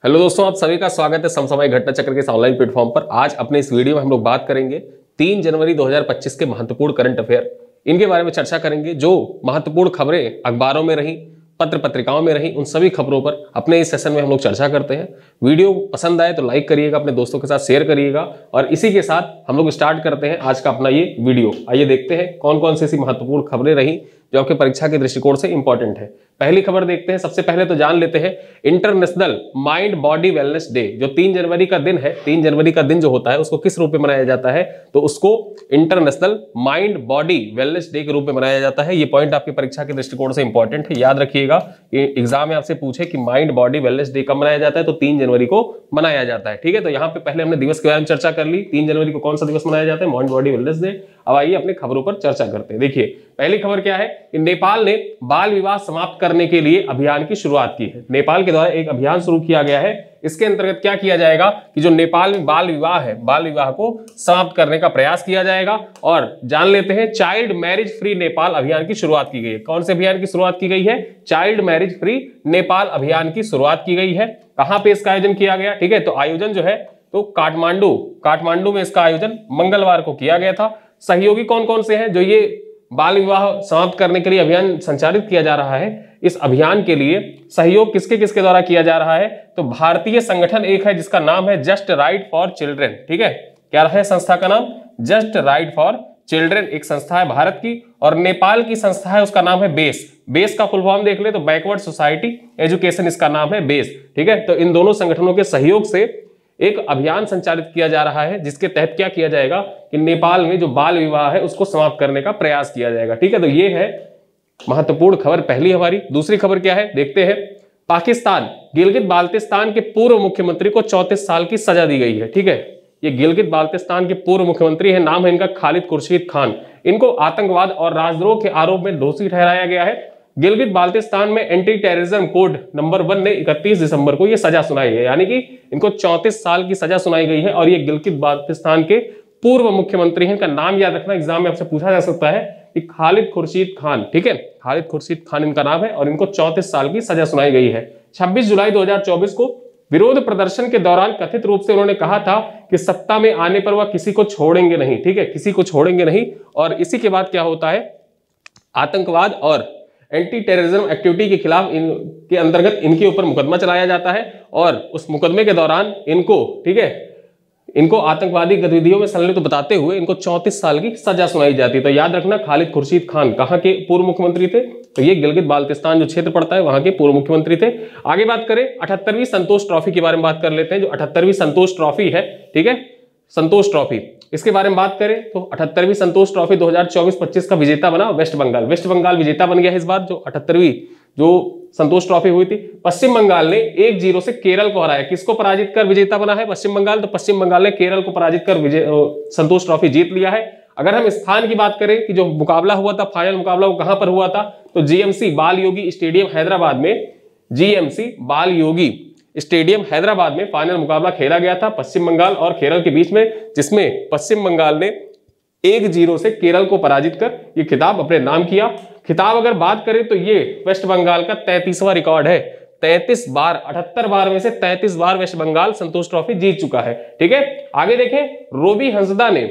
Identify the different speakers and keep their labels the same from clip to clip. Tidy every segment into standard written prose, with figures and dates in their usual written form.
Speaker 1: Hello दोस्तों, आप सभी का स्वागत है समसामयिक घटना चक्र के इस ऑनलाइन प्लेटफॉर्म पर। आज अपने इस वीडियो में हम लोग बात करेंगे 3 जनवरी 2025 के महत्वपूर्ण करंट अफेयर, इनके बारे में चर्चा करेंगे। जो महत्वपूर्ण खबरें अखबारों में रही, पत्र पत्रिकाओं में रही, उन सभी खबरों पर अपने इस सेशन में हम लोग चर्चा करते हैं। वीडियो पसंद आए तो लाइक करिएगा, अपने दोस्तों के साथ शेयर करिएगा। और इसी के साथ हम लोग स्टार्ट करते हैं आज का अपना ये वीडियो। आइए देखते हैं कौन कौन सी ऐसी महत्वपूर्ण खबरें रही जो आपके परीक्षा के दृष्टिकोण से इंपॉर्टेंट है। पहली खबर देखते हैं। सबसे पहले तो जान लेते हैं international mind body wellness day, जो 3 जनवरी का दिन है। 3 जनवरी का दिन जो होता है उसको किस रूप में मनाया जाता है? तो उसको international mind body wellness day के रूप में मनाया जाता है। ये पॉइंट आपकी परीक्षा के दृष्टिकोण से इंपॉर्टेंट है, याद रखिएगा। एग्जाम में आपसे पूछे कि माइंड बॉडी वेलनेस डे कब मनाया जाता है, तो 3 जनवरी को मनाया जाता है। ठीक है, तो यहाँ पे पहले हमने दिवस के बारे में चर्चा कर ली। 3 जनवरी को कौन सा दिवस मनाया जाता है? Mind body wellness day. अब आइए अपनी खबरों पर चर्चा करते हैं। देखिए पहली खबर क्या है कि नेपाल ने बाल विवाह समाप्त करने के लिए अभियान की शुरुआत की है। नेपाल के द्वारा एक अभियान शुरू किया गया है। इसके अंतर्गत क्या किया जाएगा कि जो नेपाल में बाल विवाह है, बाल विवाह को समाप्त करने का प्रयास किया जाएगा। और जान लेते हैं चाइल्ड मैरिज फ्री नेपाल अभियान की शुरुआत की गई है। कौन से अभियान की शुरुआत की गई है? चाइल्ड मैरिज फ्री नेपाल अभियान की शुरुआत की गई है। कहां पे इसका आयोजन किया गया? ठीक है, तो आयोजन जो है तो काठमांडू में इसका आयोजन मंगलवार को किया गया था। सहयोगी कौन कौन से हैं जो ये बाल विवाह समाप्त करने के लिए अभियान संचालित किया जा रहा है? इस अभियान के लिए सहयोग किसके किसके द्वारा किया जा रहा है? तो भारतीय संगठन एक है जिसका नाम है जस्ट राइट फॉर चिल्ड्रन। ठीक है, क्या है संस्था का नाम? जस्ट राइट फॉर चिल्ड्रन एक संस्था है भारत की। और नेपाल की संस्था है, उसका नाम है बेस का फुल फॉर्म देख ले तो बैकवर्ड सोसाइटी एजुकेशन, इसका नाम है बेस। ठीक है, तो इन दोनों संगठनों के सहयोग से एक अभियान संचालित किया जा रहा है जिसके तहत क्या किया जाएगा कि नेपाल में जो बाल विवाह है उसको समाप्त करने का प्रयास किया जाएगा। ठीक है, तो ये है महत्वपूर्ण खबर पहली हमारी। दूसरी खबर क्या है देखते हैं। पाकिस्तान गिलगित बाल्टिस्तान के पूर्व मुख्यमंत्री को 34 साल की सजा दी गई है। ठीक है, ये गिलगित बाल्टिस्तान के पूर्व मुख्यमंत्री है, नाम है इनका खालिद खुर्शीद खान। इनको आतंकवाद और राजद्रोह के आरोप में दोषी ठहराया गया है। गिलगित बाल्टिस्तान में एंटी टेररिज्म कोड नंबर 1 ने 31 दिसंबर को यह सजा सुनाई है, यानी कि इनको 34 साल की सजा सुनाई गई है। और ये गिलगित बाल्टिस्तान के पूर्व मुख्यमंत्री हैं। इनका नाम याद रखना, एग्जाम में आपसे पूछा जा सकता है कि खालिद खुर्शीद खान। ठीक है, खालिद खुर्शीद खान इनका नाम है और इनको 34 साल की सजा सुनाई गई है। 26 जुलाई 2024 को विरोध प्रदर्शन के दौरान कथित रूप से उन्होंने कहा था कि सत्ता में आने पर वह किसी को छोड़ेंगे नहीं। ठीक है, किसी को छोड़ेंगे नहीं। और इसी के बाद क्या होता है, आतंकवाद और एंटी टेररिज्म एक्टिविटी के खिलाफ इनके अंतर्गत इनके ऊपर मुकदमा चलाया जाता है। और उस मुकदमे के दौरान इनको, ठीक है, इनको आतंकवादी गतिविधियों में संलिप्त बताते हुए इनको 34 साल की सजा सुनाई जाती है। तो याद रखना, खालिद खुर्शीद खान कहां के पूर्व मुख्यमंत्री थे? तो ये गिलगित बाल्टिस्तान जो क्षेत्र पड़ता है वहां के पूर्व मुख्यमंत्री थे। आगे बात करें 78वीं संतोष ट्रॉफी के बारे में बात कर लेते हैं। जो 78वीं संतोष ट्रॉफी है, ठीक है, संतोष ट्रॉफी, इसके बारे में बात करें तो 78वीं संतोष ट्रॉफी 2024-25 का विजेता बना वेस्ट बंगाल विजेता बन गया है इस बार। जो 78वीं जो संतोष ट्रॉफी हुई थी, पश्चिम बंगाल ने 1-0 से केरल को हराया। किसको पराजित कर विजेता बना है पश्चिम बंगाल? तो पश्चिम बंगाल ने केरल को पराजित कर संतोष ट्रॉफी जीत लिया है। अगर हम स्थान की बात करें कि जो मुकाबला हुआ था, फाइनल मुकाबला वो कहां पर हुआ था? तो जीएमसी बाल योगी स्टेडियम हैदराबाद में, जीएमसी बाल योगी स्टेडियम हैदराबाद में फाइनल मुकाबला खेला गया था पश्चिम बंगाल और केरल के बीच में, जिसमें पश्चिम बंगाल ने 1-0 से केरल को पराजित कर ये खिताब अपने नाम किया। खिताब अगर बात करें तो ये वेस्ट बंगाल का 33वां रिकॉर्ड है। 33 बार, 78 बार में से 33 बार वेस्ट बंगाल संतोष ट्रॉफी जीत चुका है। ठीक है, आगे देखें। रोबी हंसदा ने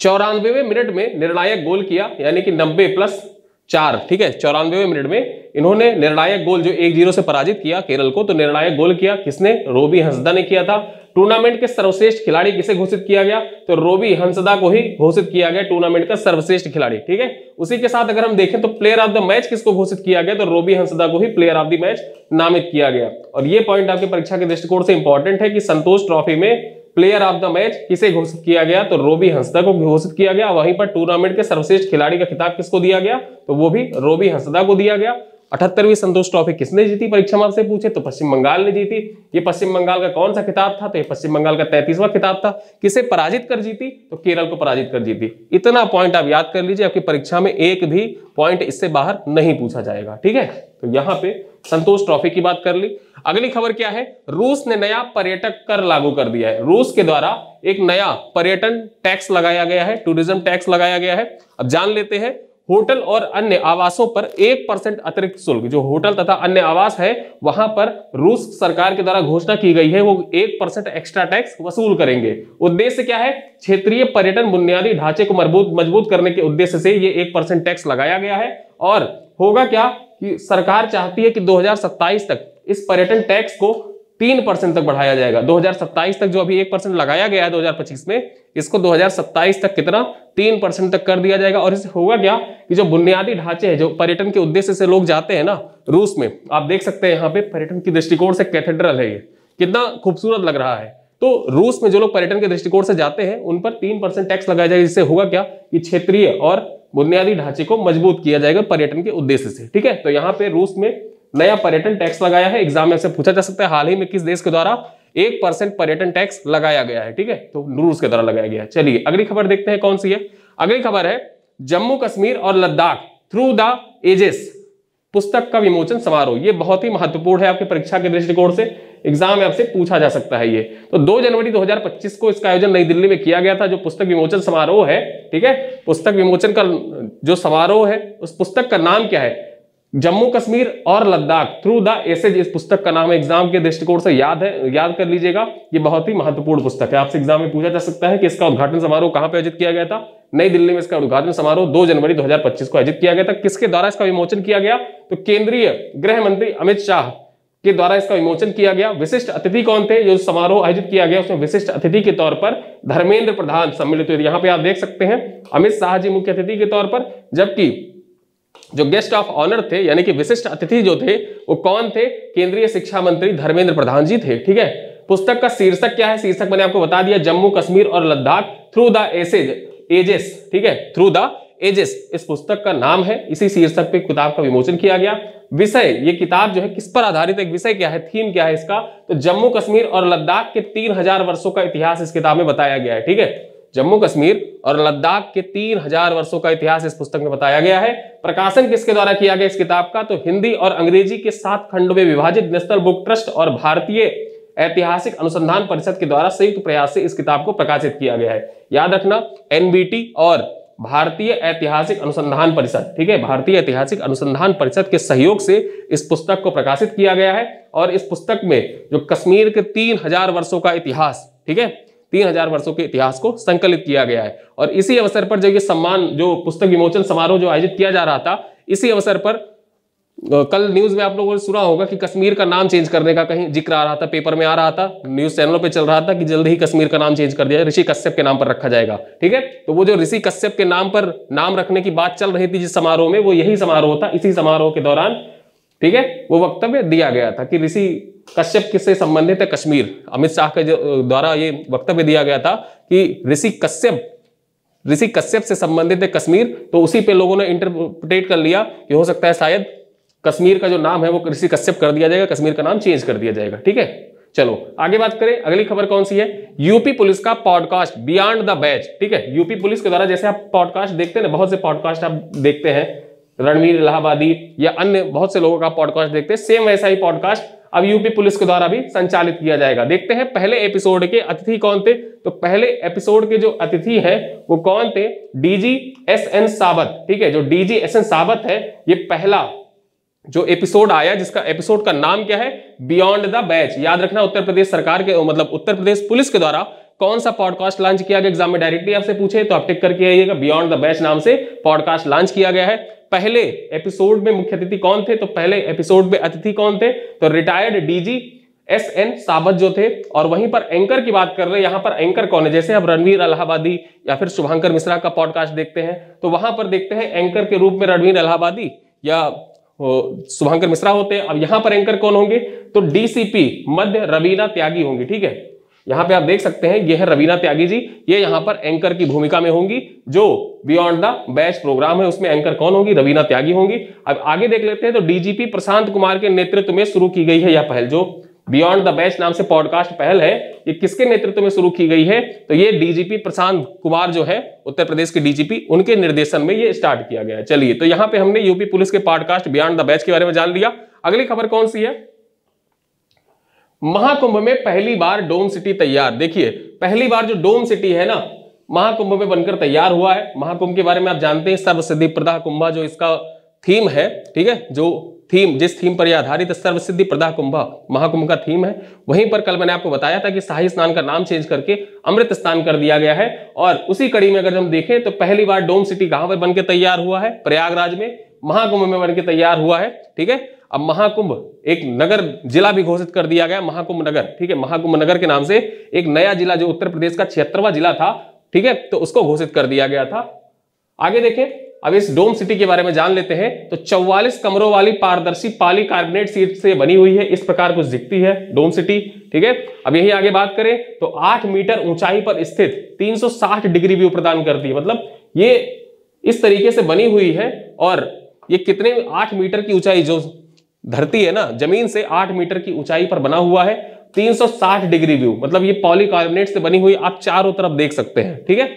Speaker 1: 94वें मिनट में निर्णायक गोल किया, यानी कि 90+4। ठीक है, 94वें मिनट में इन्होंने निर्णायक गोल, जो 1-0 से पराजित किया केरल को, तो निर्णायक गोल किया किसने? रोबी हंसदा ने किया था। टूर्नामेंट के सर्वश्रेष्ठ खिलाड़ी किसे घोषित किया गया? तो रोबी हंसदा को ही घोषित किया गया टूर्नामेंट का सर्वश्रेष्ठ खिलाड़ी। ठीक है, उसी के साथ अगर हम देखें तो प्लेयर ऑफ द मैच किसको घोषित किया गया? तो रोबी हंसदा को ही प्लेयर ऑफ द मैच नामित किया गया। और ये पॉइंट आपकी परीक्षा के दृष्टिकोण से इंपॉर्टेंट है कि संतोष ट्रॉफी में प्लेयर ऑफ द मैच किसे घोषित किया गया? तो रोबी हंसदा को घोषित किया गया। वहीं पर टूर्नामेंट के सर्वश्रेष्ठ खिलाड़ी का खिताब किसको दिया गया? तो वो भी रोबी हंसदा को दिया गया। 78वीं संतोष ट्रॉफी किसने जीती? परीक्षा में आपसे पूछे तो पश्चिम बंगाल ने जीती। ये पश्चिम बंगाल का कौन सा खिताब था? तो ये पश्चिम बंगाल का 33वां खिताब था। किसे पराजित कर जीती? तो केरल को पराजित कर जीती। इतना पॉइंट आप याद कर लीजिए, आपकी परीक्षा में एक भी पॉइंट इससे बाहर नहीं पूछा जाएगा। ठीक है, तो यहां पे संतोष ट्रॉफी की बात कर ली। अगली खबर क्या है? रूस ने नया पर्यटक कर लागू कर दिया है। रूस के द्वारा एक नया पर्यटन टैक्स लगाया गया है, टूरिज्म टैक्स लगाया गया है। अब जान लेते हैं होटल और अन्य आवासों पर 1% अतिरिक्त शुल्क, जो होटल तथा अन्य आवास है वहां पर रूस सरकार के द्वारा घोषणा की गई है, वो 1% एक्स्ट्रा टैक्स वसूल करेंगे। उद्देश्य क्या है? क्षेत्रीय पर्यटन बुनियादी ढांचे को मजबूत करने के उद्देश्य से ये 1% टैक्स लगाया गया है। और होगा क्या कि सरकार चाहती है कि 2027 तक इस पर्यटन टैक्स को 3% तक बढ़ाया जाएगा। 2027 तक जो अभी 1% लगाया गया है 2025 में, इसको 2027 तक कितना 3% तक कर दिया जाएगा। और इससे होगा क्या कि जो बुनियादी ढांचे हैं, जो पर्यटन के उद्देश्य से लोग जाते हैं ना रूस में, आप देख सकते हैं यहाँ पे पर्यटन की दृष्टिकोण से कैथेड्रल है, ये कितना खूबसूरत लग रहा है। तो रूस में जो लोग पर्यटन के दृष्टिकोण से जाते हैं उन पर 3% टैक्स लगाया जाएगा। जिससे होगा क्या कि क्षेत्रीय और बुनियादी ढांचे को मजबूत किया जाएगा पर्यटन के उद्देश्य से। ठीक है, तो यहाँ पे रूस में नया पर्यटन टैक्स लगाया है। एग्जाम में से पूछा जा सकता है हाल ही में किस देश के द्वारा 1% पर्यटन टैक्स लगाया गया है। ठीक है, तो रूस के द्वारा लगाया गया है। चलिए अगली खबर देखते हैं कौन सी है। अगली खबर है जम्मू कश्मीर और लद्दाख थ्रू द एजेस पुस्तक का विमोचन समारोह। ये बहुत ही महत्वपूर्ण है आपकी परीक्षा के दृष्टिकोण से, एग्जाम में आपसे पूछा जा सकता है ये। तो 2 जनवरी 2025 को इसका आयोजन नई दिल्ली में किया गया था। जो पुस्तक विमोचन समारोह है, ठीक है, पुस्तक विमोचन का जो समारोह है उस पुस्तक का नाम क्या है? जम्मू कश्मीर और लद्दाख थ्रू द एसेज इस पुस्तक का नाम है। एग्जाम के दृष्टिकोण से याद कर लीजिएगा, ये बहुत ही महत्वपूर्ण पुस्तक है। आपसे एग्जाम में पूछा जा सकता है कि इसका उद्घाटन समारोह कहां पे आयोजित किया गया था? नई दिल्ली में इसका उद्घाटन समारोह 2 जनवरी 2025 को आयोजित किया गया था। किसके द्वारा इसका विमोचन किया गया? तो केंद्रीय गृह मंत्री अमित शाह के द्वारा इसका विमोचन किया गया। विशिष्ट अतिथि कौन थे? जो समारोह आयोजित किया गया उसमें विशिष्ट अतिथि के तौर पर धर्मेंद्र प्रधान सम्मिलित हुए। यहाँ पे आप देख सकते हैं अमित शाह जी मुख्य अतिथि के तौर पर, जबकि जो गेस्ट ऑफ ऑनर थे यानी कि विशिष्ट अतिथि जो थे वो कौन थे? केंद्रीय शिक्षा मंत्री धर्मेंद्र प्रधान जी थे। ठीक है, पुस्तक का शीर्षक क्या है? शीर्षक मैंने आपको बता दिया, जम्मू कश्मीर और लद्दाख थ्रू द एजेस। ठीक है, थ्रू द एजेस इस पुस्तक का नाम है। इसी शीर्षक पे किताब का विमोचन किया गया। विषय, ये किताब जो है किस पर आधारित है? विषय क्या है, थीम क्या है इसका? तो जम्मू कश्मीर और लद्दाख के 3000 वर्षों का इतिहास इस किताब में बताया गया है। ठीक है, जम्मू कश्मीर और लद्दाख के 3000 वर्षों का इतिहास इस पुस्तक में बताया गया है। प्रकाशन किसके द्वारा किया गया इस किताब का? तो हिंदी और अंग्रेजी के 7 खंडों में विभाजित नेशनल बुक ट्रस्ट और भारतीय ऐतिहासिक अनुसंधान परिषद के द्वारा संयुक्त प्रयास से इस किताब को प्रकाशित किया गया है। याद रखना, एनबीटी और भारतीय ऐतिहासिक अनुसंधान परिषद, ठीक है, भारतीय ऐतिहासिक अनुसंधान परिषद के सहयोग से इस पुस्तक को प्रकाशित किया गया है। और इस पुस्तक में जो कश्मीर के 3000 वर्षों का इतिहास, ठीक है, 3000 वर्षों के इतिहास को संकलित किया गया है। और इसी अवसर पर जो ये सम्मान, जो पुस्तक विमोचन समारोह जो आयोजित किया जा रहा था, इसी अवसर पर कल न्यूज में आप लोगों ने सुना होगा कि कश्मीर का नाम चेंज करने का कहीं जिक्र आ रहा था, पेपर में आ रहा था, न्यूज चैनलों पे चल रहा था कि जल्द ही कश्मीर का नाम चेंज कर दिया जाए, ऋषि कश्यप के नाम पर रखा जाएगा। ठीक है, तो वो जो ऋषि कश्यप के नाम पर नाम रखने की बात चल रही थी जिस समारोह में, वो यही समारोह था। इसी समारोह के दौरान, ठीक है, वो वक्तव्य दिया गया था कि ऋषि कश्यप किससे संबंधित है? कश्मीर। अमित शाह के द्वारा ये वक्तव्य दिया गया था कि ऋषि कश्यप से संबंधित है कश्मीर। तो उसी पे लोगों ने इंटरप्रेट कर लिया कि हो सकता है शायद कश्मीर का जो नाम है वो ऋषि कश्यप कर दिया जाएगा, कश्मीर का नाम चेंज कर दिया जाएगा। ठीक है, चलो आगे बात करें। अगली खबर कौन सी है? यूपी पुलिस का पॉडकास्ट बियॉन्ड द बैच। ठीक है, यूपी पुलिस के द्वारा, जैसे आप पॉडकास्ट देखते हैं ना, बहुत से पॉडकास्ट आप देखते हैं, रणवीर इलाहाबादी या अन्य बहुत से लोगों का पॉडकास्ट देखते हैं, सेम वैसा ही पॉडकास्ट अब यूपी पुलिस के द्वारा भी संचालित किया जाएगा। देखते हैं पहले एपिसोड के अतिथि कौन थे। तो पहले एपिसोड के जो अतिथि हैं वो कौन थे? डीजी एसएन सावत। ठीक है, जो डीजी एसएन सावत है, ये पहला जो एपिसोड आया, जिसका एपिसोड का नाम क्या है? Beyond the batch. याद रखना, उत्तर प्रदेश सरकार के, मतलब उत्तर प्रदेश पुलिस के द्वारा कौन सा पॉडकास्ट लॉन्च किया गया? एग्जाम में डायरेक्टली आपसे पूछे तो आप टिक करके आइएगा, बियॉन्ड द बैच नाम से पॉडकास्ट लॉन्च किया गया है। पहले एपिसोड में मुख्य अतिथि कौन थे? तो पहले एपिसोड में अतिथि कौन थे? तो रिटायर्ड डीजी एसएन सावत जो थे। और वहीं पर एंकर की बात कर रहे हैं, यहां पर एंकर कौन है? जैसे अब रणवीर इलाहाबादी या फिर शुभंकर मिश्रा का पॉडकास्ट देखते हैं तो वहां पर देखते हैं एंकर के रूप में रणवीर इलाहाबादी या शुभंकर मिश्रा होते हैं। अब यहां पर एंकर कौन होंगे? तो डीसीपी मध्य रवीना त्यागी होंगी। ठीक है, यहां पे आप देख सकते हैं ये है रवीना त्यागी जी, ये यहां पर एंकर की भूमिका में होंगी। जो बियॉन्ड द बैच प्रोग्राम है उसमें एंकर कौन होंगी? रवीना त्यागी होंगी। अब आगे देख लेते हैं। तो डीजीपी प्रशांत कुमार के नेतृत्व में शुरू की गई है यह पहल, जो बियॉन्ड द बैच नाम से पॉडकास्ट पहल है, ये किसके नेतृत्व में शुरू की गई है? तो ये डीजीपी प्रशांत कुमार जो है उत्तर प्रदेश के डीजीपी, उनके निर्देशन में ये स्टार्ट किया गया है। चलिए, तो यहां पे हमने यूपी पुलिस के पॉडकास्ट बियॉन्ड द बैच के बारे में जान लिया। अगली खबर कौन सी है? महाकुंभ में पहली बार डोम सिटी तैयार। देखिए, पहली बार जो डोम सिटी है ना, महाकुंभ में बनकर तैयार हुआ है। महाकुंभ के बारे में आप जानते हैं, सर्वसिद्धि प्रदा कुंभा जो इसका थीम है, ठीक है, जो थीम जिस थीम पर यह आधारित सर्वसिद्धि प्रदा कुंभा महाकुंभ का थीम है। वहीं पर कल मैंने आपको बताया था कि शाही स्नान का नाम चेंज करके अमृत स्नान कर दिया गया है। और उसी कड़ी में अगर हम देखें तो पहली बार डोम सिटी कहां पर बनकर तैयार हुआ है? प्रयागराज में, महाकुंभ में बनकर तैयार हुआ है। ठीक है, अब महाकुंभ एक नगर जिला भी घोषित कर दिया गया, महाकुंभ नगर। ठीक है, महाकुंभ नगर के नाम से एक नया जिला जो उत्तर प्रदेश का 76वां जिला था, ठीक है, तो उसको घोषित कर दिया गया था। आगे देखें, अब इस डोम सिटी के बारे में जान लेते हैं। तो 44 कमरों वाली पारदर्शी पॉलीकार्बोनेट शीट से बनी हुई है, इस प्रकार कुछ दिखती है डोम सिटी। ठीक है, अब यही आगे बात करें तो 8 मीटर ऊंचाई पर स्थित 360 डिग्री व्यू प्रदान करती है। मतलब ये इस तरीके से बनी हुई है और ये कितने 8 मीटर की ऊंचाई, जो धरती है ना, जमीन से 8 मीटर की ऊंचाई पर बना हुआ है, 360 डिग्री व्यू। मतलब ये पॉलीकार्बोनेट से बनी हुई, आप चारों तरफ देख सकते हैं। ठीक है,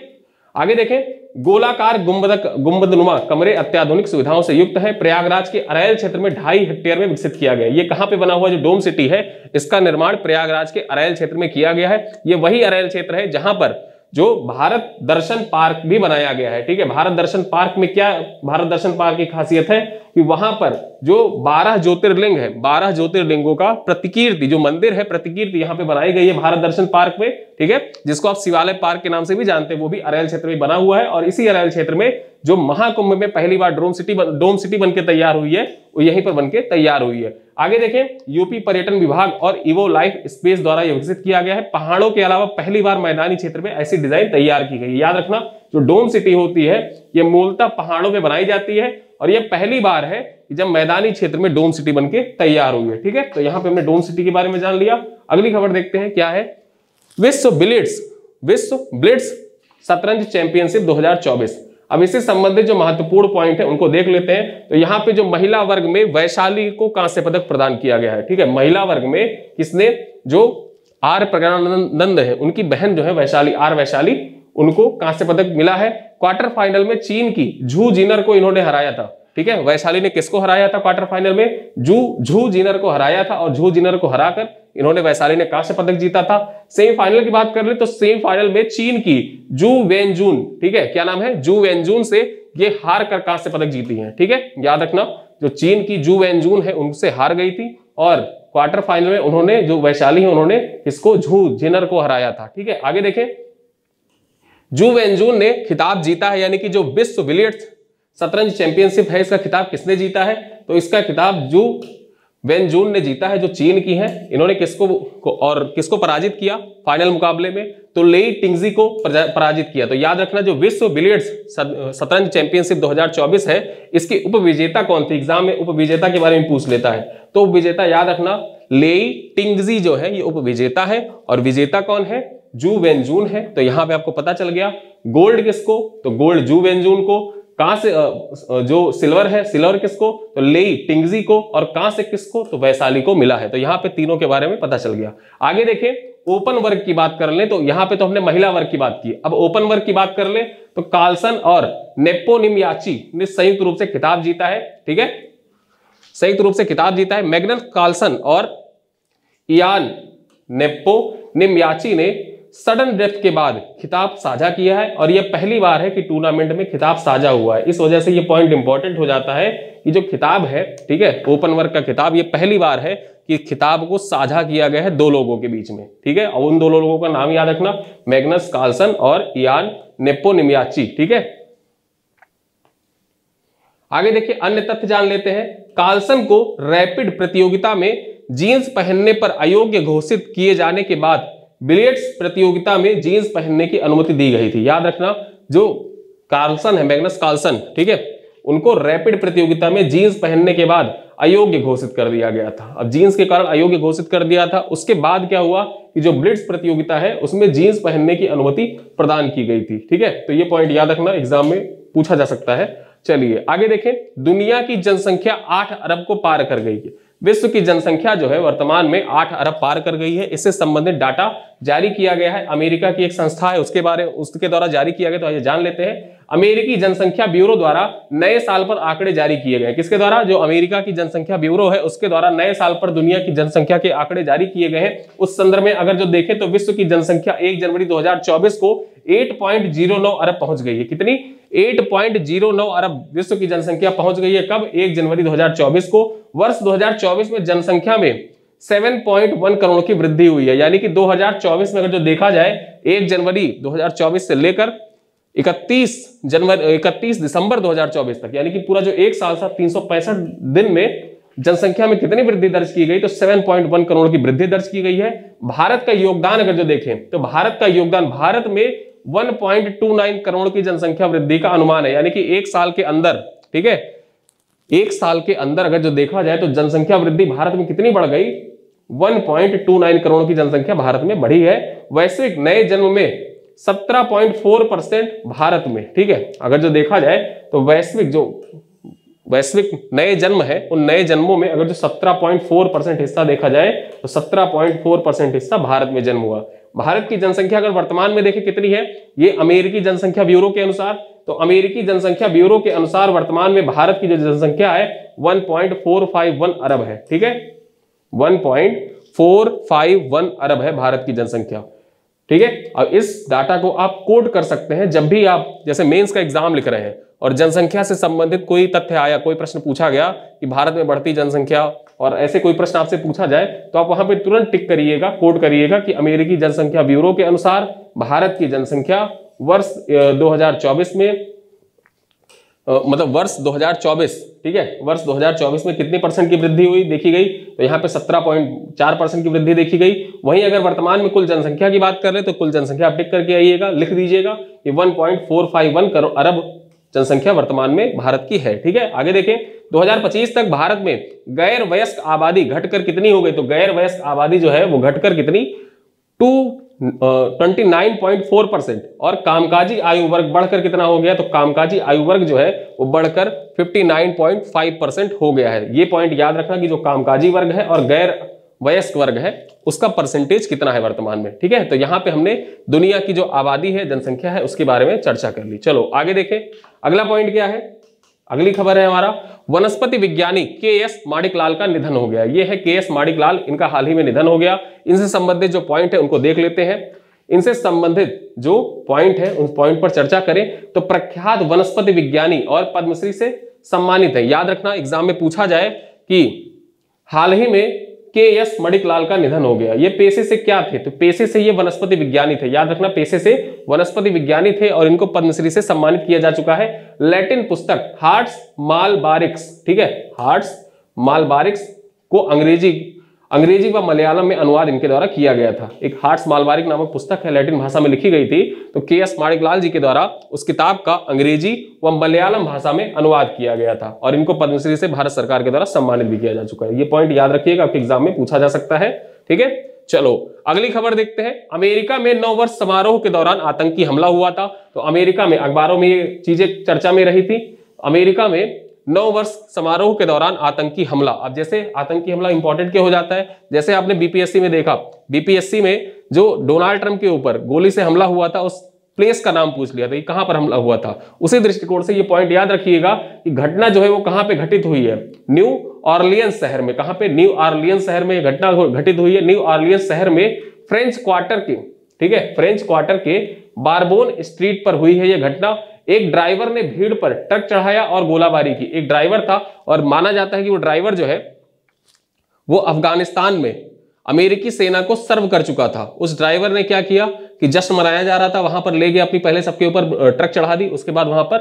Speaker 1: आगे देखें, गोलाकार गुंबदनुमा कमरे अत्याधुनिक सुविधाओं से युक्त है। प्रयागराज के अरैल क्षेत्र में 2.5 हेक्टेयर में विकसित किया गया। ये कहां पे बना हुआ जो डोम सिटी है, इसका निर्माण प्रयागराज के अरैल क्षेत्र में किया गया है। ये वही अरैल क्षेत्र है जहां पर जो भारत दर्शन पार्क भी बनाया गया है। ठीक है, भारत दर्शन पार्क में क्या भारत दर्शन पार्क की खासियत है कि वहां पर जो 12 ज्योतिर्लिंग है, 12 ज्योतिर्लिंगों का प्रतिकीर्ति जो मंदिर है, प्रतिकीर्ति यहां पे बनाई गई है भारत दर्शन पार्क में। ठीक है, जिसको आप शिवालय पार्क के नाम से भी जानते हैं, वो भी अरैल क्षेत्र में बना हुआ है। और इसी अरैल क्षेत्र में जो महाकुंभ में पहली बार डोम सिटी बनके तैयार हुई है, वो यहीं पर बनके तैयार हुई है। आगे देखें, यूपी पर्यटन विभाग और इवो लाइफ स्पेस द्वारा यह विकसित किया गया है। पहाड़ों के अलावा पहली बार मैदानी क्षेत्र में ऐसी डिजाइन तैयार की गई। याद रखना, जो डोम सिटी होती है ये मूलतः पहाड़ों में बनाई जाती है और ये पहली बार है कि जब मैदानी क्षेत्र में डोम सिटी बनके तैयार हुई है। ठीक है, तो यहां पे हमने डोम सिटी के बारे में जान लिया। अगली खबर देखते हैं क्या है। विश्व ब्लिट्स शतरंज चैंपियनशिप 2024। अब इससे संबंधित जो महत्वपूर्ण पॉइंट है उनको देख लेते हैं। तो यहाँ पे जो महिला वर्ग में वैशाली को कांस्य पदक प्रदान किया गया है। ठीक है, महिला वर्ग में किसने, जो आर प्रज्ञानंद है, उनकी बहन जो है वैशाली, आर वैशाली, उनको कांस्य पदक मिला है। क्वार्टर फाइनल में चीन की झू जिनर को इन्होंने हराया था। ठीक है, वैशाली ने किसको हराया था क्वार्टर फाइनल में? झू जिनर को हराया था और झू जिनर को हराकर इन्होंने, वैशाली ने कांस्य पदक जीता था। सेमीफाइनल की बात कर ले तो सेमीफाइनल में चीन की जू वेनजून, ठीक है, क्या नाम है, जू वेनजून से ये हार कर कांस्य पदक जीती है। ठीक है, याद रखना, जो चीन की जू वेनजून है उनसे हार गई थी और क्वार्टर फाइनल में उन्होंने, जो वैशाली है, उन्होंने इसको झू जिनर को हराया था। ठीक है, आगे देखें, जू वेनजून ने खिताब जीता है, यानी कि जो विश्व बिलियर्ड्स शतरंज चैंपियनशिप है, इसका खिताब किसने जीता है? तो इसका खिताब जू वेनजून ने जीता है, जो चीन की है। इन्होंने किसको पराजित किया फाइनल मुकाबले में? तो लेई टिंगजी को पराजित किया। तो याद रखना, जो विश्व बिलियर्ड्स शतरंज चैंपियनशिप 2024 है, इसकी उपविजेता कौन थी? एग्जाम में उपविजेता के बारे में पूछ लेता है। तो उपविजेता याद रखना, लेई टिंगजी जो है ये उपविजेता है और विजेता कौन है? जू वेनजून है। तो यहां पे आपको पता चल गया। गोल्ड किसको? तो गोल्ड जू वेनजून को। कहां से जो सिल्वर है, सिल्वर किसको? तो लेई टिंगजी को। और कहां से किसको? तो वैशाली को मिला है। तो यहां पे तीनों के बारे में पता चल गया। आगे देखें, ओपन वर्ग की बात कर ले तो यहां पे तो हमने महिला वर्ग की बात की। अब ओपन वर्ग की बात कर ले तो कार्लसन और नेपोनिमियाची ने संयुक्त रूप से खिताब जीता है। ठीक है, संयुक्त रूप से खिताब जीता है। मैग्नस कार्लसन और इयान नेपोनिमियाची ने सडन डेथ के बाद खिताब साझा किया है और यह पहली बार है कि टूर्नामेंट में खिताब साझा हुआ है। इस वजह से यह पॉइंट इंपॉर्टेंट हो जाता है कि जो खिताब है, ठीक है, ओपन वर्ग का खिताब, यह पहली बार है कि खिताब को साझा किया गया है दो लोगों के बीच में। ठीक है, और उन दो लोगों का नाम याद रखना, मैग्नस कार्लसन और इयान नेपोनिमियाची। ठीक है, आगे देखिए, अन्य तथ्य जान लेते हैं। कार्लसन को रैपिड प्रतियोगिता में जीन्स पहनने पर अयोग्य घोषित किए जाने के बाद बिलियर्ड्स प्रतियोगिता में जीन्स पहनने की अनुमति दी गई थी। याद रखना, जो कार्लसन है, मैग्नस कार्लसन, ठीक है, उनको रैपिड प्रतियोगिता में जीन्स पहनने के बाद अयोग्य घोषित कर दिया गया था। अब जीन्स के कारण अयोग्य घोषित कर दिया था, उसके बाद क्या हुआ कि जो ब्लिट्स प्रतियोगिता है उसमें जीन्स पहनने की अनुमति प्रदान की गई थी। ठीक है, तो ये पॉइंट याद रखना, एग्जाम में पूछा जा सकता है। चलिए आगे देखें, दुनिया की जनसंख्या 8 अरब को पार कर गई है। विश्व की जनसंख्या जो है वर्तमान में 8 अरब पार कर गई है। इससे संबंधित डाटा जारी किया गया है, अमेरिका की एक संस्था है उसके द्वारा जारी किया गया। तो आइए जान लेते हैं। अमेरिकी जनसंख्या ब्यूरो द्वारा नए साल पर आंकड़े जारी किए गए। किसके द्वारा? जो अमेरिका की जनसंख्या ब्यूरो है उसके द्वारा नए साल पर दुनिया की जनसंख्या के आंकड़े जारी किए गए हैं। उस संदर्भ में अगर जो देखें तो विश्व की जनसंख्या 1 जनवरी 2024 को 8.09 अरब पहुंच गई है। कितनी? 8.09 अरब विश्व की जनसंख्या पहुंच गई है। कब? 1 जनवरी 2024 को। वर्ष 2024 में जनसंख्या में 7.1 करोड़ की वृद्धि हुई है। यानी कि 2024 में अगर जो देखा जाए 1 जनवरी 2024 से लेकर 31 दिसंबर 2024 तक, यानी कि पूरा जो एक साल था 365 दिन में जनसंख्या में कितनी वृद्धि दर्ज की गई? तो 7.1 करोड़ की वृद्धि दर्ज की गई है। भारत का योगदान अगर जो देखें तो भारत में 1.29 करोड़ की जनसंख्या वृद्धि का अनुमान है। यानी कि एक साल के अंदर, ठीक है, एक साल के अंदर अगर जो देखा जाए तो जनसंख्या वृद्धि भारत में कितनी बढ़ गई? 1.29 करोड़ की जनसंख्या भारत में बढ़ी है। वैश्विक नए जन्म में 17.4% भारत में, ठीक है, अगर जो देखा जाए तो वैश्विक नए जन्म है उन नए जन्मों में अगर जो 17.4% हिस्सा देखा जाए तो 17.4% हिस्सा भारत में जन्म हुआ। भारत की जनसंख्या अगर वर्तमान में देखें कितनी है, ये अमेरिकी जनसंख्या ब्यूरो के अनुसार, तो अमेरिकी जनसंख्या ब्यूरो के अनुसार वर्तमान में भारत की जो जनसंख्या है 1.451 अरब है। ठीक है, 1.451 अरब है भारत की जनसंख्या। ठीक है, अब इस डाटा को आप कोड कर सकते हैं जब भी आप जैसे मेंस का एग्जाम लिख रहे हैं और जनसंख्या से संबंधित कोई तथ्य आया, कोई प्रश्न पूछा गया कि भारत में बढ़ती जनसंख्या और ऐसे कोई प्रश्न आपसे पूछा जाए तो आप वहां पे तुरंत टिक करिएगा, कोड करिएगा कि अमेरिकी जनसंख्या ब्यूरो के अनुसार भारत की जनसंख्या वर्ष 2024 में मतलब वर्ष 2024, ठीक है, वर्ष 2024 में कितने परसेंट की वृद्धि हुई देखी गई, तो यहाँ पे 17.4% की वृद्धि देखी गई। वहीं अगर वर्तमान में कुल जनसंख्या की बात कर रहे तो कुल जनसंख्या आप टिक करके आइएगा, लिख दीजिएगा कि 1.451 करोड़ अरब जनसंख्या वर्तमान में भारत की है। ठीक है, आगे देखें 2025 तक भारत में गैर वयस्क आबादी घटकर कितनी हो गई, तो गैर वयस्क आबादी जो है वो घटकर कितनी 29.4% और कामकाजी आयु वर्ग बढ़कर कितना हो गया, तो कामकाजी आयु वर्ग जो है वो बढ़कर 59.5% हो गया है। ये पॉइंट याद रखना कि जो कामकाजी वर्ग है और गैर वयस्क वर्ग है उसका परसेंटेज कितना है वर्तमान में। ठीक है, तो यहां पे हमने दुनिया की जो आबादी है, जनसंख्या है, उसके बारे में चर्चा कर ली। चलो आगे देखें, अगला पॉइंट क्या है, अगली खबर है हमारा वनस्पति विज्ञानी के.एस. माणिकलाल का निधन हो गया। ये है के.एस. माणिकलाल, इनका हाल ही में निधन हो गया। इनसे संबंधित जो पॉइंट है उनको देख लेते हैं। इनसे संबंधित जो पॉइंट है उस पॉइंट पर चर्चा करें तो प्रख्यात वनस्पति विज्ञानी और पद्मश्री से सम्मानित है। याद रखना एग्जाम में पूछा जाए कि हाल ही में के.एस. माणिकलाल का निधन हो गया, ये पेशे से क्या थे, तो पेशे से ये वनस्पति विज्ञानी थे। याद रखना पेशे से वनस्पति विज्ञानी थे और इनको पद्मश्री से सम्मानित किया जा चुका है। लैटिन पुस्तक हार्ट्स मालबारिक्स, ठीक है, हार्ट्स मालबारिक्स को अंग्रेजी व मलयालम में अनुवाद इनके द्वारा किया गया था। एक हार्ट्स मालबारिक नामक पुस्तक है, लैटिन भाषा में लिखी गई थी, तो के.एस. माणिकलाल जी के द्वारा उस किताब का अंग्रेजी व मलयालम भाषा में अनुवाद किया गया था और इनको पद्मश्री से भारत सरकार के द्वारा सम्मानित भी किया जा चुका है। ये पॉइंट याद रखिएगा, आपके एग्जाम में पूछा जा सकता है। ठीक है, चलो अगली खबर देखते हैं। अमेरिका में नववर्ष समारोह के दौरान आतंकी हमला हुआ था। तो अमेरिका में अखबारों में ये चीजें चर्चा में रही थी। अमेरिका में नववर्ष समारोह के दौरान आतंकी हमला। अब जैसे आतंकी हमला इंपॉर्टेंट क्या हो जाता है, जैसे आपने बीपीएससी में देखा, बीपीएससी में जो डोनाल्ड ट्रंप के ऊपर गोली से हमला हुआ था उस प्लेस का नाम पूछ लिया था कि कहां पर हमला हुआ था। उसी दृष्टिकोण से ये पॉइंट याद रखिएगा कि घटना जो है वो कहां पे घटित हुई है, न्यू ऑरलियंस शहर में। कहां पे? न्यू ऑरलियंस शहर में घटना घटित हुई है। न्यू ऑरलियंस शहर में फ्रेंच क्वार्टर के, ठीक है, फ्रेंच क्वार्टर के बारबोन स्ट्रीट पर हुई है यह घटना। एक ड्राइवर ने भीड़ पर ट्रक चढ़ाया और गोलाबारी की। एक ड्राइवर था और माना जाता है कि वो ड्राइवर जो है वो अफगानिस्तान में अमेरिकी सेना को सर्व कर चुका था। उस ड्राइवर ने क्या किया कि जश्न मनाया जा रहा था, वहां पर ले गया अपनी, पहले सबके ऊपर ट्रक चढ़ा दी, उसके बाद वहां पर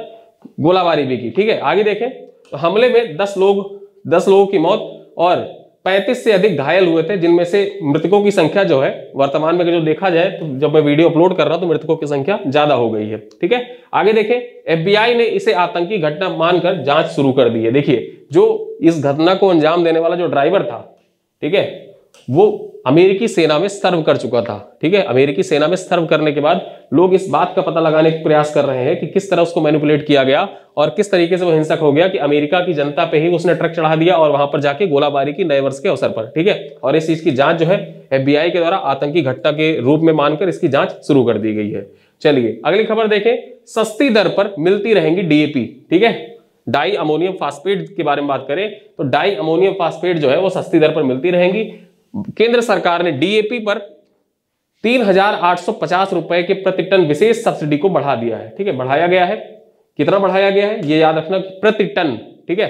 Speaker 1: गोलाबारी भी की। ठीक है, आगे देखें तो हमले में 10 लोगों की मौत और 35 से अधिक घायल हुए थे, जिनमें से मृतकों की संख्या जो है वर्तमान में जो देखा जाए तो जब मैं वीडियो अपलोड कर रहा हूं तो मृतकों की संख्या ज्यादा हो गई है। ठीक है, आगे देखें एफबीआई ने इसे आतंकी घटना मानकर जांच शुरू कर दी है। देखिए जो इस घटना को अंजाम देने वाला जो ड्राइवर था, ठीक है, वो अमेरिकी सेना में सर्व कर चुका था। ठीक है, अमेरिकी सेना में सर्व करने के बाद लोग इस बात का पता लगाने का प्रयास कर रहे हैं कि किस तरह उसको मैनिपुलेट किया गया और किस तरीके से वो हिंसक हो गया कि अमेरिका की जनता पे ही उसने ट्रक चढ़ा दिया और वहां पर जाके गोलाबारी की नए वर्ष के अवसर पर। ठीक है, और इस चीज की जांच जो है FBI के द्वारा आतंकी घटना के रूप में मानकर इसकी जांच शुरू कर दी गई है। चलिए अगली खबर देखें, सस्ती दर पर मिलती रहेंगी DAP। ठीक है, डाई अमोनियम फास्फेट के बारे में बात करें तो डाई अमोनियम फास्फेट जो है वो सस्ती दर पर मिलती रहेंगी। केंद्र सरकार ने DAP पर 3,850 रुपए के प्रति टन विशेष सब्सिडी को बढ़ा दिया है। ठीक है, बढ़ाया गया है। कितना बढ़ाया गया है ये याद रखना, प्रति टन। ठीक है,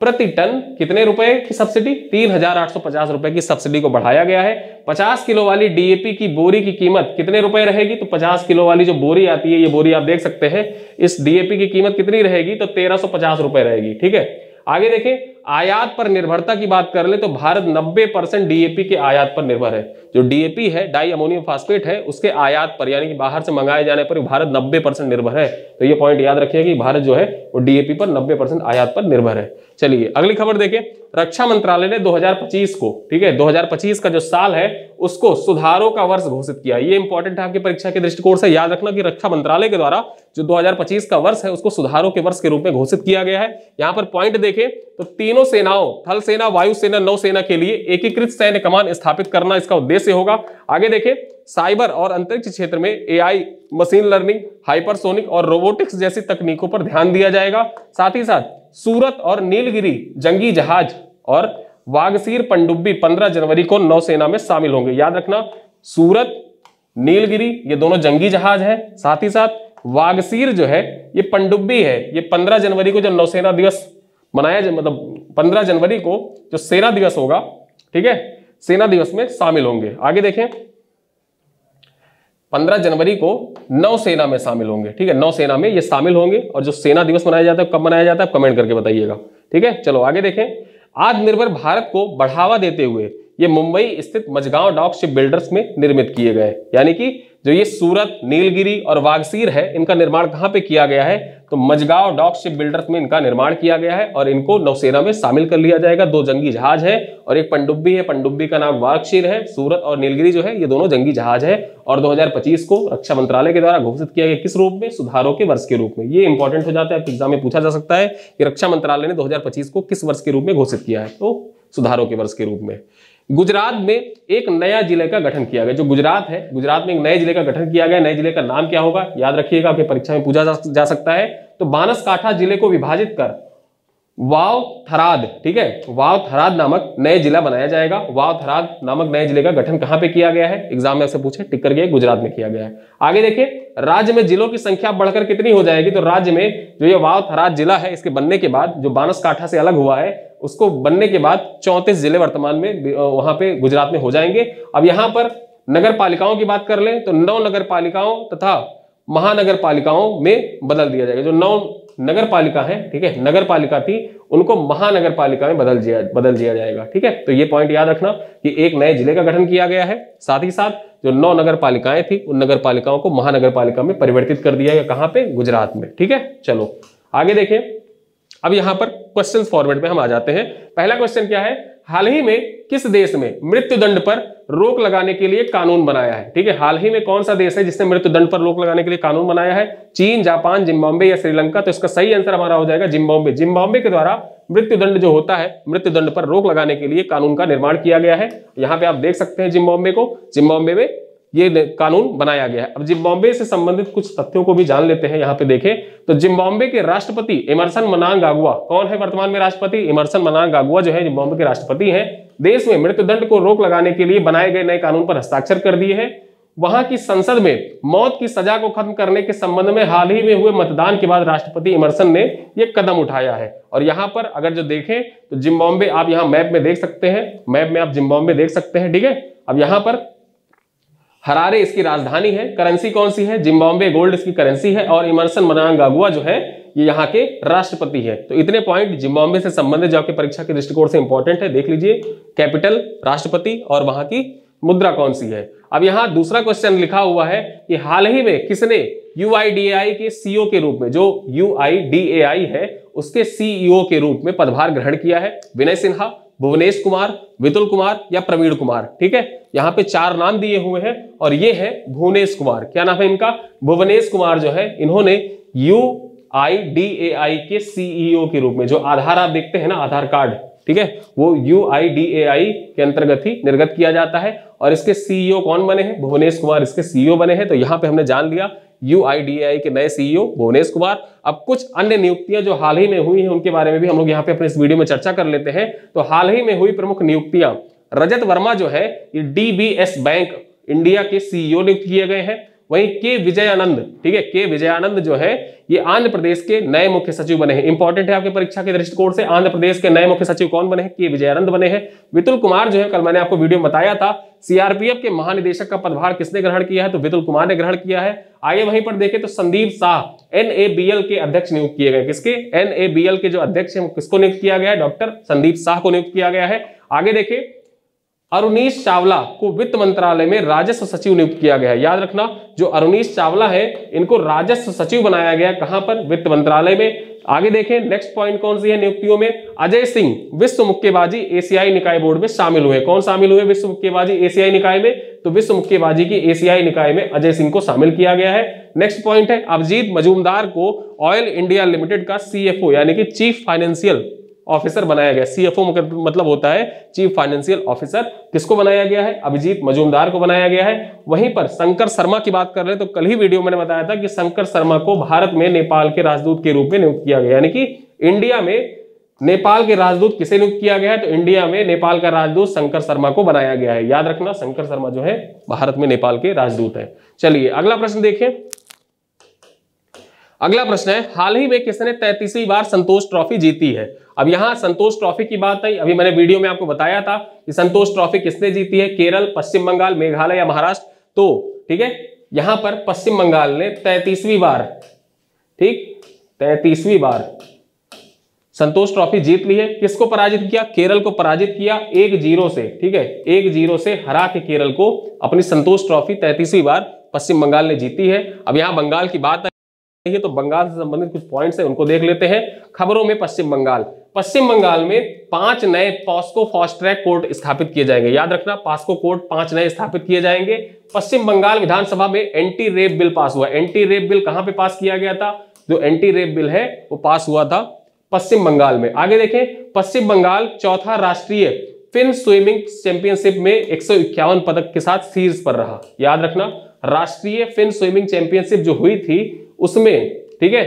Speaker 1: प्रति टन कितने रुपए की सब्सिडी? 3,850 रुपए की सब्सिडी को बढ़ाया गया है। 50 किलो वाली DAP की बोरी की कीमत कितने रुपए रहेगी? तो 50 किलो वाली जो बोरी आती है, ये बोरी आप देख सकते हैं, इस DAP की कीमत कितनी रहेगी? तो 1,350 रुपए रहेगी। ठीक है, आगे देखें, आयात पर निर्भरता की बात कर ले तो भारत 90% DAP के आयात पर निर्भर है। जो DAP है, डाई अमोनियम फास्फेट है, उसके आयात पर यानी कि बाहर से मंगाए जाने पर भारत 90% निर्भर है। तो ये पॉइंट याद रखिए कि भारत जो है वो DAP पर 90% आयात पर निर्भर है। चलिए अगली खबर देखें, रक्षा मंत्रालय ने 2025 को, ठीक है, 2025 का जो साल है उसको सुधारों का वर्ष घोषित किया। ये इंपॉर्टेंट है आपकी परीक्षा के दृष्टिकोण से, याद रखना कि रक्षा मंत्रालय के द्वारा जो 2025 का वर्ष है उसको सुधारों के वर्ष के रूप में घोषित किया गया है। यहां पर पॉइंट देखें तो तीनों सेनाओं, थल सेना, वायुसेना, नौसेना के लिए एकीकृत सैन्य कमान स्थापित करना इसका उद्देश्य होगा। आगे देखें, साइबर और अंतरिक्ष क्षेत्र में AI, मशीन लर्निंग, हाइपरसोनिक और रोबोटिक्स जैसी तकनीकों पर ध्यान दिया जाएगा। साथ ही साथ सूरत और नीलगिरी जंगी जहाज और वागसीर पनडुब्बी 15 जनवरी को नौसेना में शामिल होंगे। याद रखना, सूरत, नीलगिरी ये दोनों जंगी जहाज है, साथ ही साथ वागसीर जो है ये पनडुब्बी है। ये 15 जनवरी को जब नौसेना दिवस मनाया, मतलब 15 जनवरी को जो सेना दिवस होगा, ठीक है, सेना दिवस में शामिल होंगे। आगे देखें, 15 जनवरी को नौसेना में शामिल होंगे। ठीक है, नौसेना में ये शामिल होंगे। और जो सेना दिवस मनाया जाता है कब मनाया जाता है कमेंट करके बताइएगा। ठीक है, चलो आगे देखें, आत्मनिर्भर भारत को बढ़ावा देते हुए ये मुंबई स्थित मझगांव डॉक शिप बिल्डर्स में निर्मित किए गए। यानी कि जो ये सूरत, नीलगिरी और वागसीर है, इनका निर्माण कहां पे किया गया है? तो मझगांव डॉक शिप बिल्डर्स में इनका निर्माण किया गया है और इनको नौसेना में शामिल कर लिया जाएगा। 2 जंगी जहाज है और एक पनडुब्बी है, पनडुब्बी का नाम वागसीर है। सूरत और नीलगिरी जो है ये दोनों जंगी जहाज है और 2025 को रक्षा मंत्रालय के द्वारा घोषित किया गया किस रूप में? सुधारों के वर्ष के रूप में। ये इंपॉर्टेंट हो जाता है, एग्जाम में पूछा जा सकता है कि रक्षा मंत्रालय ने 2025 को किस वर्ष के रूप में घोषित किया है? तो सुधारों के वर्ष के रूप में। गुजरात में एक नया जिले का गठन किया गया। जो गुजरात है, गुजरात में एक नए जिले का गठन किया गया। नए जिले का नाम क्या होगा? याद रखिएगा, आपकी परीक्षा में पूछा जा सकता है। तो बानसकाठा जिले को विभाजित कर वाव थराद, ठीक है, वाव थराद नामक नए जिला बनाया जाएगा। वाव थराद नामक नए जिले का गठन कहां पे किया गया है? एग्जाम में से पूछे, टिक करके, गुजरात में किया गया है। आगे देखिए, राज्य में जिलों की संख्या बढ़कर कितनी हो जाएगी? तो राज्य में जो ये वाव थराद जिला है, इसके बनने के बाद, जो बानसकाठा से अलग हुआ है, उसको बनने के बाद 34 जिले वर्तमान में वहां पे गुजरात में हो जाएंगे। अब यहां पर नगर पालिकाओं की बात कर लें तो 9 नगर पालिकाओं तथा महानगर पालिकाओं में बदल दिया जाएगा। जो 9 नगर पालिका है, ठीक है, नगर पालिका थी, उनको महानगर पालिका में बदल दिया जाएगा। ठीक है, तो ये पॉइंट याद रखना कि एक नए जिले का गठन किया गया है, साथ ही साथ जो 9 नगर पालिकाएं थी उन नगर पालिकाओं को महानगर पालिका में परिवर्तित कर दिया गया। कहां पे? गुजरात में। ठीक है, चलो आगे देखें। अब यहां पर क्वेश्चन फॉर्मेट में हम आ जाते हैं। पहला क्वेश्चन क्या है? हाल ही में किस देश में मृत्युदंड पर रोक लगाने के लिए कानून बनाया है? ठीक है, हाल ही में कौन सा देश है जिसने मृत्युदंड पर रोक लगाने के लिए कानून बनाया है? चीन, जापान, जिम्बाब्वे या श्रीलंका? तो इसका सही आंसर हमारा हो जाएगा जिम्बाब्वे। जिम्बाब्वे के द्वारा मृत्युदंड जो होता है, मृत्युदंड पर रोक लगाने के लिए कानून का निर्माण किया गया है। यहां पे आप देख सकते हैं जिम्बाब्वे को, जिम्बाब्वे में ये कानून बनाया गया है। अब जिम्बाब्वे से संबंधित कुछ तथ्यों को भी जान लेते हैं। यहां पे देखें तो जिम्बाब्वे के राष्ट्रपति एमरसन मनांगागुआ, कौन है वर्तमान में राष्ट्रपति? एमरसन मनांगागुआ जो है जिम्बाब्वे के राष्ट्रपति हैं। देश में मृत्युदंड को रोक लगाने के लिए बनाए गए नए कानून पर हस्ताक्षर कर दिए हैं। वहां की संसद में मौत की सजा को खत्म करने के संबंध में हाल ही में हुए मतदान के बाद राष्ट्रपति एमरसन ने यह कदम उठाया है। और यहां पर अगर जो देखें तो जिम्बाब्वे आप यहां मैप में देख सकते हैं, मैप में आप जिम्बाब्वे देख सकते हैं। ठीक है, अब यहां पर हरारे इसकी राजधानी है। करेंसी कौन सी है? जिम्बाब्वे गोल्ड इसकी करेंसी है। और एमरसन मनांगागुआ जो है ये यहाँ के राष्ट्रपति है। तो इतने पॉइंट जिम्बाब्वे से संबंधित जो आपके परीक्षा के दृष्टिकोण से इंपॉर्टेंट है, देख लीजिए। कैपिटल, राष्ट्रपति और वहां की मुद्रा कौन सी है। अब यहाँ दूसरा क्वेश्चन लिखा हुआ है कि हाल ही में किसने UIDAI के CEO के रूप में, जो UIDAI है उसके CEO के रूप में पदभार ग्रहण किया है? विनय सिन्हा, भुवनेश कुमार, वितुल कुमार या प्रवीण कुमार। ठीक है, यहाँ पे 4 नाम दिए हुए हैं और ये है भुवनेश कुमार। क्या नाम है इनका? भुवनेश कुमार जो है इन्होंने UIDAI के CEO के रूप में, जो आधार आप देखते हैं ना, आधार कार्ड, ठीक है, वो UIDAI के अंतर्गत ही निर्गत किया जाता है। और इसके CEO कौन बने हैं? भुवनेश कुमार इसके CEO बने हैं। तो यहाँ पे हमने जान लिया UIDAI के नए CEO भुवनेश कुमार। अब कुछ अन्य नियुक्तियां जो हाल ही में हुई हैं उनके बारे में भी हम लोग यहाँ पे अपने इस वीडियो में चर्चा कर लेते हैं। तो हाल ही में हुई प्रमुख नियुक्तियां, रजत वर्मा जो है ये DBS बैंक इंडिया के CEO नियुक्त किए गए हैं। वहीं के विजयानंद, ठीक है, के विजयानंद जो है ये आंध्र प्रदेश के नए मुख्य सचिव बने हैं। इंपॉर्टेंट है आपकी परीक्षा के दृष्टिकोण से, आंध्र प्रदेश के नए मुख्य सचिव कौन बने हैं? के विजयानंद बने हैं। वितुल कुमार जो है, कल मैंने आपको वीडियो में बताया था, CRPF के महानिदेशक का पदभार किसने ग्रहण किया है? तो वितुल कुमार ने ग्रहण किया है। आगे वहीं पर देखें तो संदीप शाह NABL के अध्यक्ष नियुक्त किए गए। किसके? NABL के जो अध्यक्ष है किसको नियुक्त किया गया है? डॉक्टर संदीप शाह को नियुक्त किया गया है। आगे देखें, अरुणीश चावला को वित्त मंत्रालय में राजस्व सचिव नियुक्त किया गया है। याद रखना, जो अरुणीश चावला है इनको राजस्व सचिव बनाया गया। कहां पर? वित्त मंत्रालय में। आगे देखें, नेक्स्ट पॉइंट कौन सी है नियुक्तियों में? अजय सिंह विश्व मुक्केबाजी एशियाई निकाय बोर्ड में शामिल हुए। कौन शामिल हुए विश्व मुक्केबाजी एशियाई निकाय में? तो विश्व मुक्केबाजी की एशियाई निकाय में अजय सिंह को शामिल किया गया है। नेक्स्ट पॉइंट है, अभिजीत मजूमदार को ऑयल इंडिया लिमिटेड का CFO यानी कि चीफ फाइनेंशियल ऑफिसर बनाया गया। CFO मतलब होता है चीफ फाइनेंशियल ऑफिसर। किसको बनाया गया है? अभिजीत मजूमदार को बनाया गया है। वहीं पर शंकर शर्मा की बात कर रहे हैं तो कल ही वीडियो मैंने बताया था कि शंकर शर्मा को भारत में नेपाल के राजदूत के रूप में नियुक्त किया गया। यानी कि इंडिया में नेपाल के राजदूत किसे नियुक्त किया गया है? तो इंडिया में नेपाल का राजदूत शंकर शर्मा को बनाया गया है। याद रखना, शंकर शर्मा जो है भारत में नेपाल के राजदूत है। चलिए अगला प्रश्न देखें। अगला प्रश्न है, हाल ही में किसने 33वीं बार संतोष ट्रॉफी जीती है? अब यहां संतोष ट्रॉफी की बात आई, अभी मैंने वीडियो में आपको बताया था कि संतोष ट्रॉफी किसने जीती है? केरल, पश्चिम बंगाल, मेघालय या महाराष्ट्र? तो ठीक है, यहां पर पश्चिम बंगाल ने 33वीं बार, ठीक, 33वीं बार संतोष ट्रॉफी जीत ली है। किसको पराजित किया? केरल को पराजित किया 1-0 से। ठीक है, 1-0 से हरा के केरल को अपनी संतोष ट्रॉफी 33वीं बार पश्चिम बंगाल ने जीती है। अब यहां बंगाल की बात है तो बंगाल से संबंधित कुछ पॉइंट्स है उनको देख लेते हैं। खबरों में पश्चिम बंगाल में 5 नए पॉस्को फास्ट ट्रैक कोर्ट स्थापित किए जाएंगे। याद रखना, पॉस्को कोर्ट 5 नए स्थापित किए जाएंगे। पश्चिम बंगाल विधानसभा में एंटी रेप बिल पास हुआ। एंटी रेप बिल कहां पे पास किया गया था? जो एंटी रेप बिल है वो पास हुआ था पश्चिम बंगाल में। आगे देखें, पश्चिम बंगाल चौथा राष्ट्रीय फिन स्विमिंग चैंपियनशिप में 151 पदक के साथ शीर्ष पर रहा। याद रखना, राष्ट्रीय फिन स्विमिंग चैंपियनशिप जो हुई थी उसमें, ठीक है,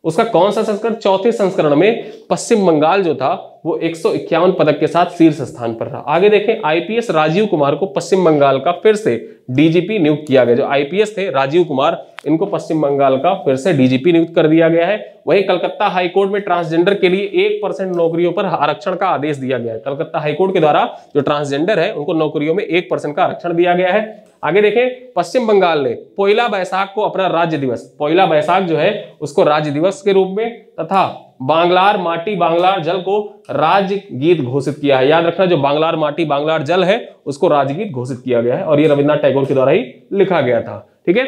Speaker 1: उसका कौन सा संस्करण? चौथे संस्करण में पश्चिम बंगाल जो था वो 151 पदक के साथ शीर्ष स्थान पर रहा। आगे देखें, IPS राजीव कुमार को पश्चिम बंगाल का फिर से DGP नियुक्त किया गया। जो IPS थे राजीव कुमार, इनको पश्चिम बंगाल का फिर से DGP नियुक्त कर दिया गया है। वहीं कलकत्ता हाईकोर्ट में ट्रांसजेंडर के लिए 1% नौकरियों पर आरक्षण का आदेश दिया गया है। कलकत्ता हाईकोर्ट के द्वारा जो ट्रांसजेंडर है उनको नौकरियों में 1% का आरक्षण दिया गया है। आगे देखें, पश्चिम बंगाल ने पोइला बैसाख को अपना राज्य दिवस, पोइला बैसाख जो है उसको राज्य दिवस के रूप में, तथा बांग्लार माटी बांग्लार जल को राज्य गीत घोषित किया है। याद रखना, जो बांग्लार माटी बांग्लार जल है उसको राज्य गीत घोषित किया गया है और ये रविन्द्रनाथ टैगोर के द्वारा ही लिखा गया था। ठीक है,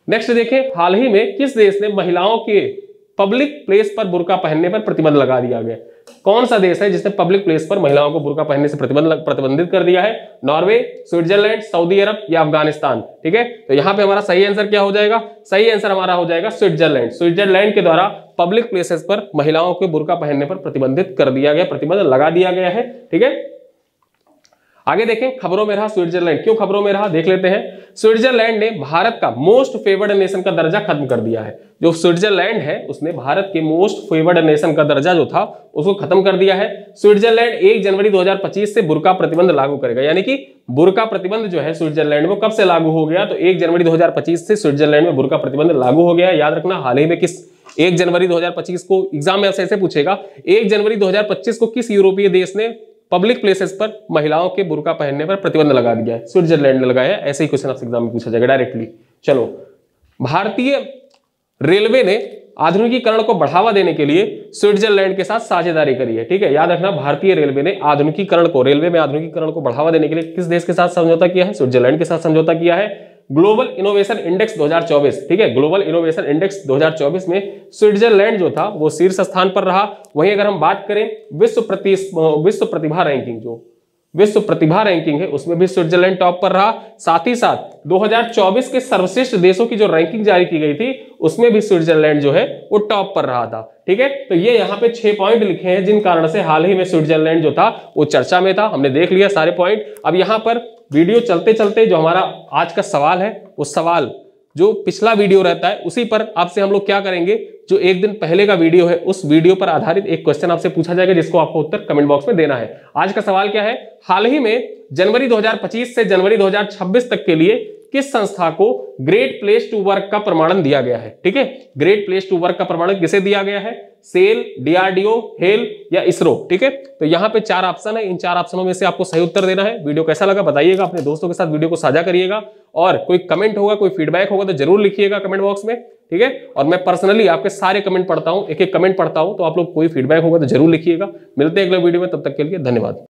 Speaker 1: नेक्स्ट देखें, हाल ही में किस देश ने महिलाओं के पब्लिक प्लेस पर बुर्का पहनने पर प्रतिबंध लगा दिया गया? कौन सा देश है जिसने पब्लिक प्लेस पर महिलाओं को बुर्का पहनने से प्रतिबंधित कर दिया है? नॉर्वे, स्विट्जरलैंड, सऊदी अरब या अफगानिस्तान? ठीक है, तो यहां पे हमारा सही आंसर क्या हो जाएगा? सही आंसर हमारा हो जाएगा स्विट्जरलैंड। स्विट्जरलैंड के द्वारा पब्लिक प्लेसेस पर महिलाओं को बुर्का पहनने पर प्रतिबंधित कर दिया गया, प्रतिबंध लगा दिया गया है। ठीक है, आगे देखें, खबरों में रहा स्विट्जरलैंड। क्यों खबरों में रहा देख लेते हैं। स्विट्जरलैंड ने भारत का मोस्ट फेवर्ड नेशन का दर्जा खत्म कर दिया है। जो स्विट्जरलैंड है उसने भारत के मोस्ट फेवर्ड नेशन का दर्जा जो था उसको खत्म कर दिया है। स्विट्जरलैंड 1 जनवरी 2025 से बुर्का प्रतिबंध लागू करेगा। यानी कि बुर्का प्रतिबंध जो है स्विट्जरलैंड में कब से लागू हो गया? तो 1 जनवरी 2025 से स्विट्जरलैंड में बुर्का प्रतिबंध लागू हो गया। याद रखना, हाल ही में किस 1 जनवरी 2025 को एग्जाम में ऐसे पूछेगा, 1 जनवरी 2025 को किस यूरोपीय देश ने पब्लिक प्लेसेस पर महिलाओं के बुर्का पहनने पर प्रतिबंध लगा दिया है? स्विट्जरलैंड ने लगाया। ऐसे ही क्वेश्चन आपसे एग्जाम में पूछा जाएगा डायरेक्टली। चलो, भारतीय रेलवे ने आधुनिकीकरण को बढ़ावा देने के लिए स्विट्जरलैंड के साथ साझेदारी करी है। ठीक है, याद रखना, भारतीय रेलवे ने आधुनिकीकरण को, रेलवे में आधुनिकीकरण को बढ़ावा देने के लिए किस देश के साथ समझौता किया है? स्विट्जरलैंड के साथ समझौता किया है। ग्लोबल इनोवेशन इंडेक्स 2024, ठीक है, ग्लोबल इनोवेशन इंडेक्स 2024 में स्विट्जरलैंड जो था वो शीर्ष स्थान पर रहा। वहीं अगर हम बात करें विश्व प्रतिभा रैंकिंग, जो विश्व प्रतिभा रैंकिंग है उसमें भी स्विट्जरलैंड टॉप पर रहा। साथ ही साथ 2024 के सर्वश्रेष्ठ देशों की जो रैंकिंग जारी की गई थी उसमें भी स्विट्जरलैंड जो है वो टॉप पर रहा था, ठीक है। तो ये यहाँ पे 6 पॉइंट लिखे हैं जिन कारण से हाल ही में स्विट्जरलैंड जो था वो चर्चा में था। हमने देख लिया सारे पॉइंट। अब यहाँ पर वीडियो चलते चलते जो हमारा आज का सवाल है, वो सवाल जो पिछला वीडियो रहता है उसी पर आपसे हम लोग क्या करेंगे, जो एक दिन पहले का वीडियो है उस वीडियो पर आधारित एक क्वेश्चन आपसे पूछा जाएगा जिसको आपको उत्तर कमेंट बॉक्स में देना है। आज का सवाल क्या है, हाल ही में जनवरी 2025 से जनवरी 2026 तक के लिए किस संस्था को ग्रेट प्लेस टू वर्क का प्रमाणन दिया गया है, ठीक है। ग्रेट प्लेस टू वर्क का प्रमाणन किसे दिया गया है, सेल, डीआरडीओ, हेल या इसरो, ठीक है। तो यहाँ पे 4 ऑप्शन है, इन 4 ऑप्शनों में से आपको सही उत्तर देना है। वीडियो कैसा लगा बताइएगा, अपने दोस्तों के साथ वीडियो को साझा करिएगा और कोई कमेंट होगा, कोई फीडबैक होगा तो जरूर लिखिएगा कमेंट बॉक्स में, ठीक है। और मैं पर्सनली आपके सारे कमेंट पढ़ता हूं, एक एक कमेंट पढ़ता हूं, तो आप लोग कोई फीडबैक होगा तो जरूर लिखिएगा। मिलते हैं अगले वीडियो में, तब तक के लिए धन्यवाद।